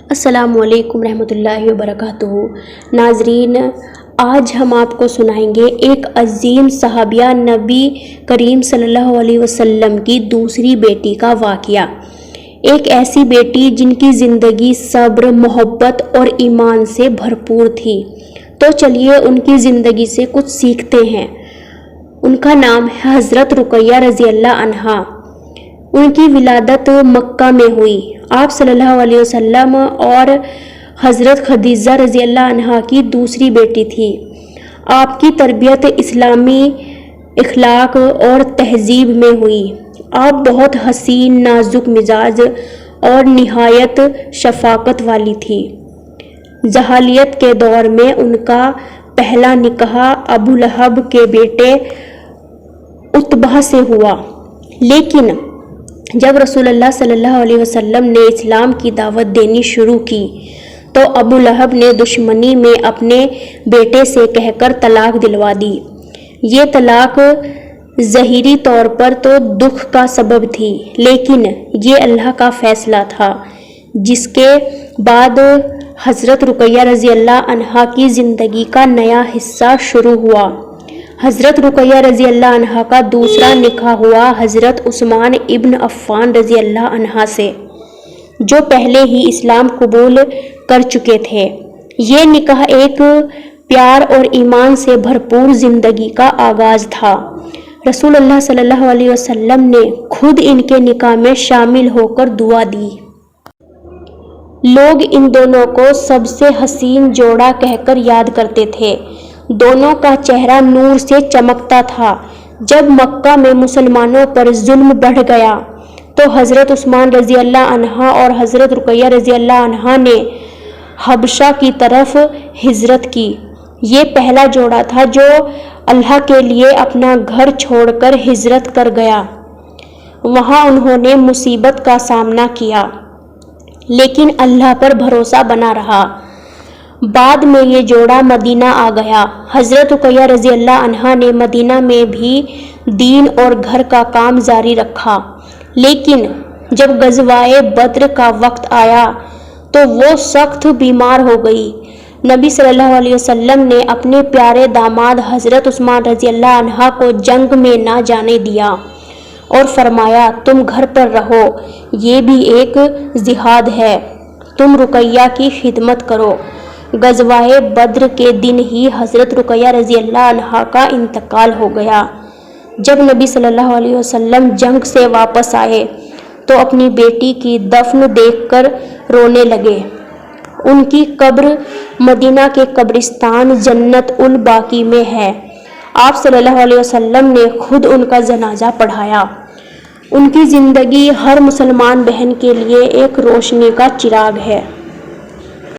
السلام علیکم رحمۃ اللہ وبرکاتہ۔ ناظرین، آج ہم آپ کو سنائیں گے ایک عظیم صحابیہ نبی کریم صلی اللہ علیہ وسلم کی دوسری بیٹی کا واقعہ۔ ایک ایسی بیٹی جن کی زندگی صبر، محبت اور ایمان سے بھرپور تھی۔ تو چلیے ان کی زندگی سے کچھ سیکھتے ہیں۔ ان کا نام ہے حضرت رقیہ رضی اللہ عنہا۔ ان کی ولادت مکہ میں ہوئی۔ آپ صلی اللہ علیہ وسلم اور حضرت خدیجہ رضی اللہ عنہا کی دوسری بیٹی تھی۔ آپ کی تربیت اسلامی اخلاق اور تہذیب میں ہوئی۔ آپ بہت حسین، نازک مزاج اور نہایت شفقت والی تھی۔ جاہلیت کے دور میں ان کا پہلا نکاح ابو لہب کے بیٹے عتبہ سے ہوا، لیکن جب رسول اللہ صلی اللہ علیہ وسلم نے اسلام کی دعوت دینی شروع کی تو ابو لہب نے دشمنی میں اپنے بیٹے سے کہہ کر طلاق دلوا دی۔ یہ طلاق ظاہری طور پر تو دکھ کا سبب تھی، لیکن یہ اللہ کا فیصلہ تھا، جس کے بعد حضرت رقیہ رضی اللہ عنہا کی زندگی کا نیا حصہ شروع ہوا۔ حضرت رقیہ رضی اللہ عنہا کا دوسرا نکاح ہوا حضرت عثمان ابن عفان رضی اللہ عنہ سے، جو پہلے ہی اسلام قبول کر چکے تھے۔ یہ نکاح ایک پیار اور ایمان سے بھرپور زندگی کا آغاز تھا۔ رسول اللہ صلی اللہ علیہ وسلم نے خود ان کے نکاح میں شامل ہو کر دعا دی۔ لوگ ان دونوں کو سب سے حسین جوڑا کہہ کر یاد کرتے تھے۔ دونوں کا چہرہ نور سے چمکتا تھا۔ جب مکہ میں مسلمانوں پر ظلم بڑھ گیا تو حضرت عثمان رضی اللہ عنہ اور حضرت رقیہ رضی اللہ عنہا نے حبشہ کی طرف ہجرت کی۔ یہ پہلا جوڑا تھا جو اللہ کے لیے اپنا گھر چھوڑ کر ہجرت کر گیا۔ وہاں انہوں نے مصیبت کا سامنا کیا، لیکن اللہ پر بھروسہ بنا رہا۔ بعد میں یہ جوڑا مدینہ آ گیا۔ حضرت رقیہ رضی اللہ عنہا نے مدینہ میں بھی دین اور گھر کا کام جاری رکھا، لیکن جب غزوہ بدر کا وقت آیا تو وہ سخت بیمار ہو گئی۔ نبی صلی اللہ علیہ وسلم نے اپنے پیارے داماد حضرت عثمان رضی اللہ عنہ کو جنگ میں نہ جانے دیا اور فرمایا، تم گھر پر رہو، یہ بھی ایک جہاد ہے، تم رقیہ کی خدمت کرو۔ غزوہ بدر کے دن ہی حضرت رقیہ رضی اللہ عنہا کا انتقال ہو گیا۔ جب نبی صلی اللہ علیہ وسلم جنگ سے واپس آئے تو اپنی بیٹی کی دفن دیکھ کر رونے لگے۔ ان کی قبر مدینہ کے قبرستان جنت الباقی میں ہے۔ آپ صلی اللہ علیہ وسلم نے خود ان کا جنازہ پڑھایا۔ ان کی زندگی ہر مسلمان بہن کے لیے ایک روشنی کا چراغ ہے۔